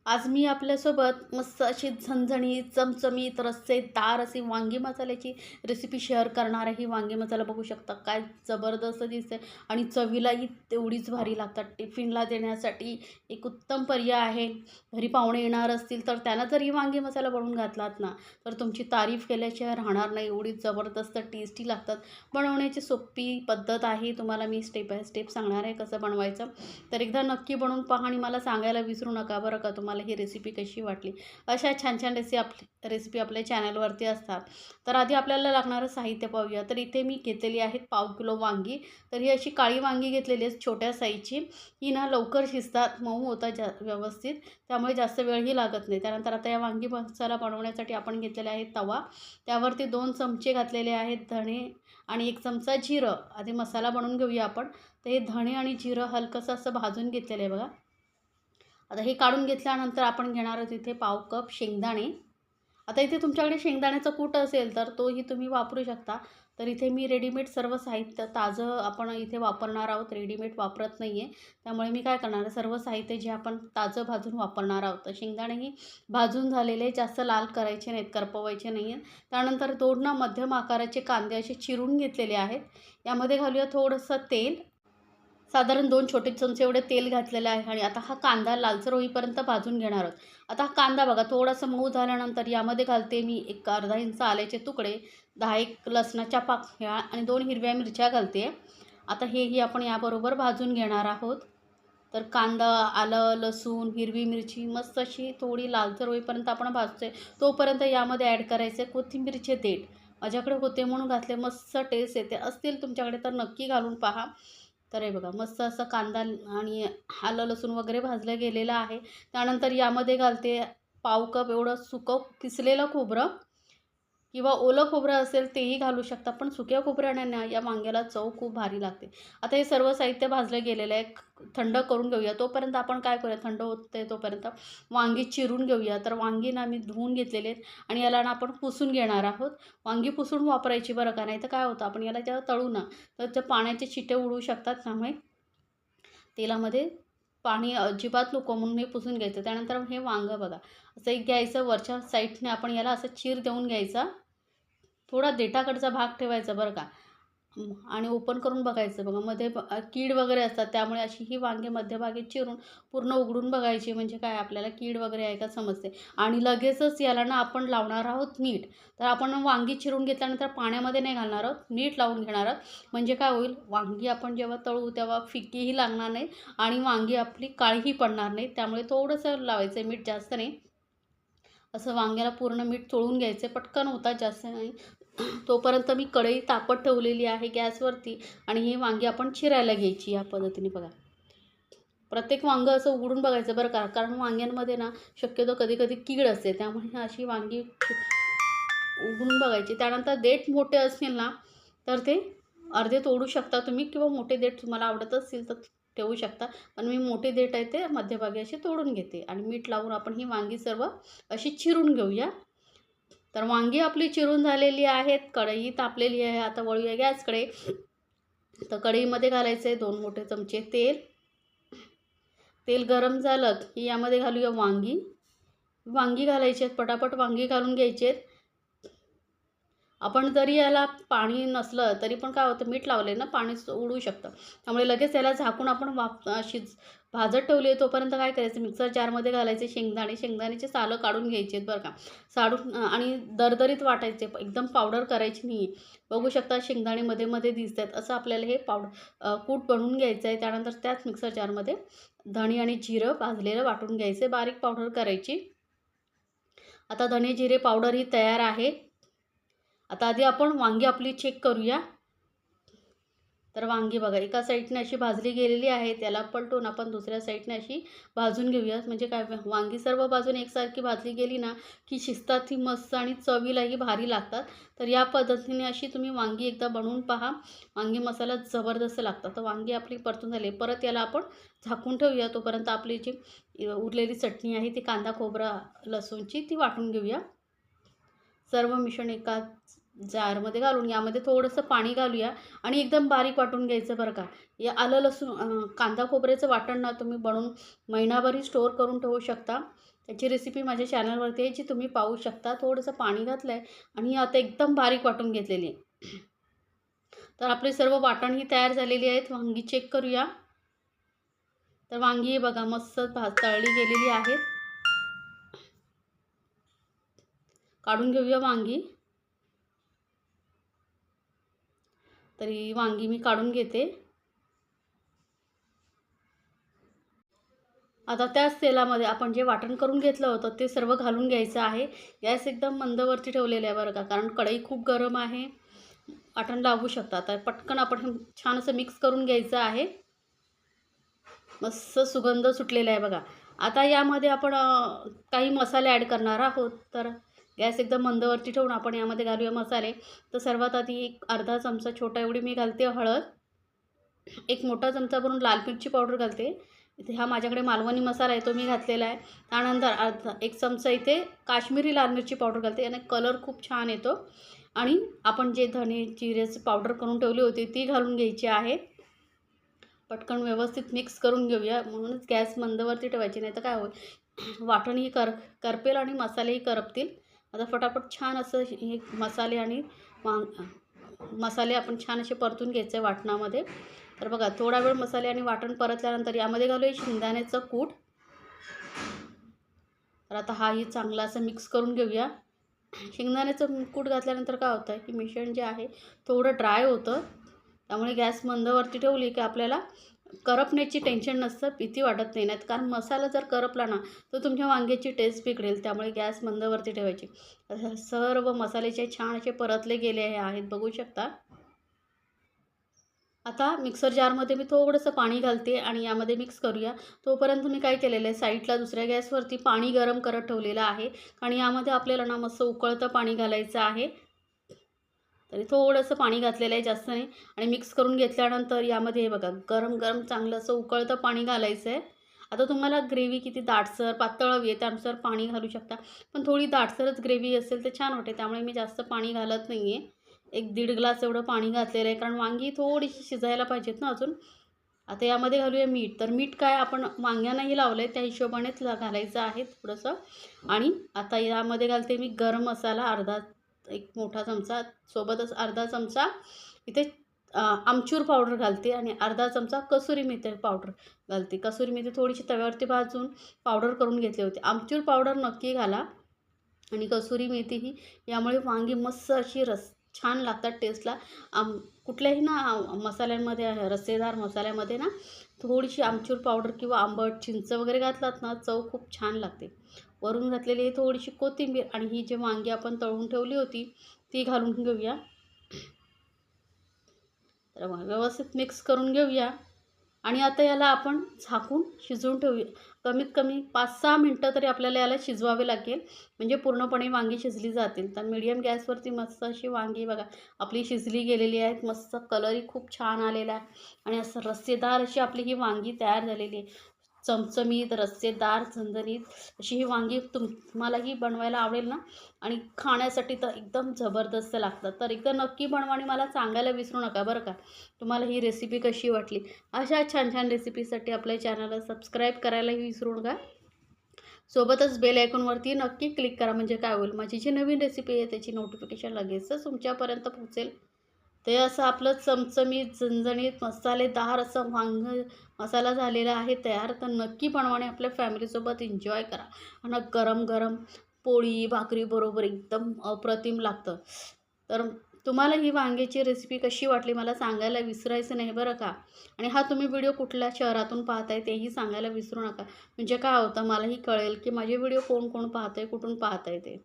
आज मी आपल्यासोबत मस्त अशी झणझणीत, चमचमीत, रस्सेदार अशी वांगी मसाल्याची रेसिपी शेअर करणार आहे. ही वांगी मसाला बघू शकता काय जबरदस्त दिसते आणि चवीलाही तेवढीच भारी लागतात. टिफिनला देण्यासाठी एक उत्तम पर्याय आहे. घरी पाहुणे येणार असतील तर त्यांना जर ही वांगी मसाला बनवून घातलात ना, तर तुमची तारीफ केल्याशिवाय राहणार नाही. एवढी जबरदस्त टेस्टी लागतात. बनवण्याची सोपी पद्धत आहे. तुम्हाला मी स्टेप बाय स्टेप सांगणार आहे कसं बनवायचं. तर एकदा नक्की बनवून पहा आणि मला सांगायला विसरू नका बरं का, तुम्हाला ही रेसिपी कशी वाटली. अशा छान छान रेसिपी आपल्या चॅनलवरती असतात. तर आधी आपल्याला लागणारं साहित्य पाहूया. तर इथे मी घेतलेली आहेत 1/2 किलो वांगी. तर ही अशी काळी वांगी घेतलेली आहेत छोट्या साईजची. ही ना लवकर शिजतात, मऊ होतात व्यवस्थित, त्यामुळे जास्त वेळही लागत नाही. त्यानंतर आता या वांगी मसाला बनवण्यासाठी आपण घेतलेला आहे तवा. त्यावरती 2 चमचे घातलेले आहेत धणे आणि 1 चमचा जिरं. आधी मसाला बनवून घेऊया आपण. तर हे धणे आणि जिरं हलकंसं असं भाजून घेतलेलं आहे बघा. आता हे काढून घेतल्यानंतर आपण घेणार आहोत इथे 1/2 कप शेंगदाणे. आता इथे तुमच्याकडे शेंगदाण्याचं कूट असेल तर तोही तुम्ही वापरू शकता. तर इथे मी रेडीमेड सर्व साहित्य ताजं आपण इथे वापरणार आहोत, रेडीमेड वापरत नाही आहे. त्यामुळे मी काय करणार आहे, सर्व साहित्य जे आपण ताजं भाजून वापरणार आहोत. तर शेंगदाणेही भाजून झालेले, जास्त लाल करायचे नाहीत, करपवायचे नाही आहेत. त्यानंतर 2 मध्यम आकाराचे कांदे असे चिरून घेतलेले आहेत. यामध्ये घालूया थोडंसं तेल. साधारण 2 छोटे चमचे एवढे तेल घातलेलं आहे आणि आता हा कांदा लालसर होईपर्यंत भाजून घेणार आहोत. आता हा कांदा बघा थोडासा मऊ झाल्यानंतर यामध्ये घालते मी एक अर्धा इंच आल्याचे तुकडे, 10 लसणाच्या पाकळ्या आणि 2 हिरव्या मिरच्या घालते. आता हेही आपण याबरोबर भाजून घेणार आहोत. तर कांदा, आलं, लसूण, हिरवी मिरची मस्त अशी थोडी लालसर होईपर्यंत आपण भाजतोय. तोपर्यंत यामध्ये ॲड करायचे कोथिंबीरचे देठ. माझ्याकडे होते म्हणून घातले. मस्त टेस्ट येते. असतील तुमच्याकडे तर नक्की घालून पहा. तर हे बघा मस्त असं कांदा आणि आलं लसूण वगैरे भाजलं गेलेलं आहे. त्यानंतर यामध्ये घालते 1/2 कप एवढं सुकं किसलेलं खोबरं किंवा ओलं खोबरं असेल तेही घालू शकता. पण सुक्या खोबऱ्याने ना या वांग्याला चव खूप भारी लागते. आता हे सर्व साहित्य भाजलं गेलेलं आहे. थंड करून घेऊया. तोपर्यंत आपण काय करूया, थंड होते तोपर्यंत वांगी चिरून घेऊया. तर वांगी ना मी धुवून घेतलेले आहेत आणि याला ना आपण पुसून घेणार आहोत. वांगी पुसून वापरायची बरं का, नाही तर काय होतं आपण याला जेव्हा तळू ना तर त्या पाण्याचे छिटे उडू शकतात. त्यामुळे तेलामध्ये पाणी अजिबात नको म्हणून हे पुसून घ्यायचं. त्यानंतर हे वांगं बघा असं एक घ्यायचं, वरच्या साईडने आपण याला असं चीर देऊन घ्यायचा. थोडा देठाकडचा भाग ठेवायचा बरं का. आणि ओपन करून बघायचं बघा. मध्ये कीड वगैरे असतात, त्यामुळे अशी ही वांगे मध्यभागी चिरून पूर्ण उघडून बघायची. म्हणजे काय आपल्याला कीड वगैरे आहे का समजते. आणि लगेचच याला ना आपण लावणार आहोत मीठ. तर आपण वांगी चिरून घेतल्यानंतर पाण्यामध्ये नाही घालणार आहोत, मीठ लावून घेणार आहोत. म्हणजे काय होईल, वांगी आपण जेव्हा तळू तेव्हा फिक्कीही लागणार नाही आणि वांगी आपली काळीही पडणार नाही. त्यामुळे थोडंसं लावायचं मीठ, जास्त नाही. असं वांग्याला पूर्ण मीठ चोळून घ्यायचं. पटकन होतात, जास्त नाही. तोपर्यंत मी कढई तापत ठेवलेली आहे गॅसवरती आणि ही वांगी आपण चिरायला घ्यायची या पद्धतीने बघा. प्रत्येक वांगं असं उघडून बघायचं बरं का, कारण वांग्यांमध्ये ना शक्यतो कधी कधी कीड असते. त्यामुळे अशी वांगी उघडून बघायची. त्यानंतर देठ मोठे असतील ना तर ते अर्धे तोडू शकता तुम्ही, किंवा मोठे देठ तुम्हाला आवडत असतील तर ठेवू शकता. पण मी मोठे देठ आहे ते मध्यभागी असे तोडून घेते आणि मीठ लावून आपण ही वांगी सर्व अशी चिरून घेऊया. तर वांगी आपली चिरून झालेली आहेत. कढई तापलेली आहे. आता वळूया गॅसकडे. तर कढईमध्ये घालायचं आहे 2 मोठे चमचे तेल. तेल गरम झालं की यामध्ये घालूया वांगी. वांगी घालायची आहेत, पटापट वांगी घालून घ्यायची आहेत. आपण जरी याला पाणी नसलं तरी पण काय होतं, मीठ लावले ना पाणी उडू शकतं. त्यामुळे लगेच याला झाकून आपण भाजत ठेवली आहे. तोपर्यंत काय करायचं, मिक्सर जारमध्ये घालायचे शेंगदाणे. शेंगदाण्याचे सालं काढून घ्यायचे आहेत बरं का. आणि दरदरीत वाटायचे, एकदम पावडर करायची नाही आहे. बघू शकता शेंगदाणे मध्ये मध्ये दिसत आहेत. असं आपल्याला हे कूट बनवून घ्यायचं आहे. त्यानंतर त्याच मिक्सर जारमध्ये धणे आणि जिरं भाजलेलं वाटून घ्यायचे, बारीक पावडर करायची. आता धणे जिरे पावडर ही तयार आहे. आता आधी आपण वांगी आपली चेक करूया. तर वांगी बघा एका साईडने अशी भाजली गेलेली आहे. त्याला पलटून आपण दुसऱ्या साईडने अशी भाजून घेऊया. म्हणजे काय, वांगी सर्व बाजूने एकसारखी भाजली गेली ना की शिजतात ही मस्त आणि चवीलाही भारी लागतात. तर या पद्धतीने अशी तुम्ही वांगी एकदा बनवून पहा. वांगी मसाला जबरदस्त लागतात. तर वांगी आपली परतून झाली. परत याला आपण झाकून ठेवूया. तोपर्यंत आपली जी उरलेली चटणी आहे ती कांदा खोबरा लसूणची ती वाटून घेऊया. सर्व मिश्रण एका जारमध्ये घालून यामध्ये थोडंसं पाणी घालूया आणि एकदम बारीक वाटून घ्यायचं बरं का. या आलं लसूण कांदा खोबऱ्याचं वाटण ना तुम्ही बनवून महिनाभरही स्टोअर करून ठेवू शकता. त्याची रेसिपी माझ्या चॅनलवरती आहे जी तुम्ही पाहू शकता. थोडंसं पाणी घातलं आहे आणि आता एकदम बारीक वाटून घेतलेली आहे. तर आपले सर्व वाटण ही तयार झालेली आहेत. वांगी चेक करूया. तर वांगी बघा मस्त तळली गेलेली आहेत. काढून घेऊया वांगी. तरी वांगी मी काढून घेते. आता त्याच तेलामध्ये आपण जे वाटण करून घेतलं होतं ते सर्व घालून घ्यायचं आहे. गॅस एकदम मंदवरती ठेवलेला आहे बरं का, कारण कढई खूप गरम आहे. वाटण लागू शकतं. आता पटकन आपण छान असं मिक्स करून घ्यायचं आहे. मस्त सुगंध सुटलेला आहे बघा. आता यामध्ये आपण काही मसाले ॲड करणार आहोत. तर गॅस एकदम मंदवरती ठेवून आपण यामध्ये घालूया मसाले. तर सर्वात आधी एक अर्धा चमचा छोटा एवढी मी घालते हळद. एक मोठा चमचा भरून लाल मिरची पावडर घालते. इथे हा माझ्याकडे मालवणी मसाला आहे तो मी घातलेला आहे. त्यानंतर एक चमचा इथे काश्मीरी लाल मिरची पावडर घालते. याने कलर खूप छान येतो. आणि आपण जे धने जिऱ्याची पावडर करून ठेवली होती ती घालून घ्यायची आहे. पटकन व्यवस्थित मिक्स करून घेऊया. म्हणूनच गॅस मंदवरती ठेवायची, नाही तर काय होईल वाटणही करपेल आणि मसालेही करपतील. आता फटाफट छान असं हे मसाले आणि मसाले आपण छान असे परतून घ्यायचे वाटणामध्ये. तर बघा थोडा वेळ मसाले आणि वाटण परतल्यानंतर यामध्ये घालूया शेंगदाण्याचं कूट. तर आता हाही चांगला असं मिक्स करून घेऊया. शेंगदाण्याचं कूट घातल्यानंतर काय होतं की मिश्रण जे आहे थोडं ड्राय होतं. त्यामुळे गॅस मंदवरती ठेवली की आपल्याला करपण्याची टेन्शन नसतं, भीती वाटत नाही. नाहीत कारण मसाला जर करपला ना तर तुमच्या वांग्याची टेस्ट बिघडेल. त्यामुळे गॅस मंदवरती ठेवायची. सर्व मसाल्याचे छान असे परतले गेले आहेत बघू शकता. आता मिक्सर जारमध्ये मी थोडंसं पाणी घालते आणि यामध्ये मिक्स करूया. तोपर्यंत मी काय केलेलं आहे साईडला दुसऱ्या गॅसवरती पाणी गरम करत ठेवलेलं आहे. आणि यामध्ये आपल्याला ना मस्त उकळतं पाणी घालायचं आहे. तरी थोडंसं पाणी घातलेलं आहे, जास्त नाही. आणि मिक्स करून घेतल्यानंतर यामध्ये हे बघा गरम गरम चांगलं असं उकळतं पाणी घालायचं आहे. आता तुम्हाला ग्रेव्ही किती दाटसर पातळ हवी आहे त्यानुसार पाणी घालू शकता. पण थोडी दाटसरच ग्रेव्ही असेल तर छान वाटते. त्यामुळे मी जास्त पाणी घालत नाही आहे. 1-1.5 ग्लास एवढं पाणी घातलेलं आहे, कारण वांगी थोडीशी शिजायला पाहिजेत ना अजून. आता यामध्ये घालूया मीठ. तर मीठ काय आपण वांग्यांनाही लावलं आहे त्या हिशोबानेच घालायचं आहे थोडंसं. आणि आता यामध्ये घालते मी गरम मसाला एक मोठा चमचा. सोबतच अर्धा चमचा इथे आमचूर पावडर घालते आणि अर्धा चमचा कसुरी मेथी पावडर घालते. कसुरी मेथी थोडीशी तव्यावरती भाजून पावडर करून घेतली होती. आमचूर पावडर नक्की घाला आणि कसुरी मेथी ही यामुळे वांगी मस्त अशी छान लागतात टेस्टला. कुठल्याही ना मसाल्यांमध्ये रस्सेदार मसाल्यामध्ये ना थोडीशी आमचूर पावडर किंवा आंबट चिंच वगैरे घातलात ना चव खूप छान लागते. वरून घातलेली थोडीशी कोथिंबीर आणि ही जी वांगी आपण तळून ठेवली होती ती घालून घेऊया. तर व्यवस्थित मिक्स करून घेऊया. आणि आता याला आपण झाकून शिजवून ठेवूया. कमीत कमी 5-6 मिनटं तरी आपल्याला याला शिजवावे लागेल, म्हणजे पूर्णपणे वांगी शिजली जातील. तर मीडियम गॅसवरती मस्त अशी वांगी बघा आपली शिजली गेलेली आहेत. मस्त कलरही खूप छान आलेला आहे आणि असं रस्सेदार अशी आपली ही वांगी तयार झालेली आहे. चमचमीत रस्सेदार झणझणीत अशी ही वांगी तुम्हालाही बनवायला आवडेल ना. आणि खाण्यासाठी तर एकदम जबरदस्त लागतं. तर एकदा नक्की बनवा आणि मला सांगायला विसरू नका बरं का तुम्हाला ही रेसिपी कशी वाटली. अशा छान छान रेसिपीसाठी आपल्या चॅनलला सबस्क्राईब करायलाही विसरू नका. सोबतच बेल आयकॉनवरती नक्की क्लिक करा, म्हणजे काय होईल माझी जी नवीन रेसिपी आहे त्याची नोटिफिकेशन लगेचच तुमच्यापर्यंत पोहोचेल. ते असं आपलं चमचमीत झणझणीत मसालेदार असं मसाला झालेला आहे तयार. तर नक्की बनवा आणि आपल्या फॅमिलीसोबत एन्जॉय करा. आणि गरम गरम पोळी भाकरी बरोबर एकदम अप्रतिम लागतं. तर तुम्हाला ही वांग्याची रेसिपी कशी वाटली मला सांगायला विसरायचं नाही बरं का. आणि हा तुम्ही व्हिडिओ कुठल्या शहरातून पाहताय तेही सांगायला विसरू नका, म्हणजे काय होतं मलाही कळेल की माझे व्हिडिओ कोण कोण पाहतंय कुठून पाहताय ते.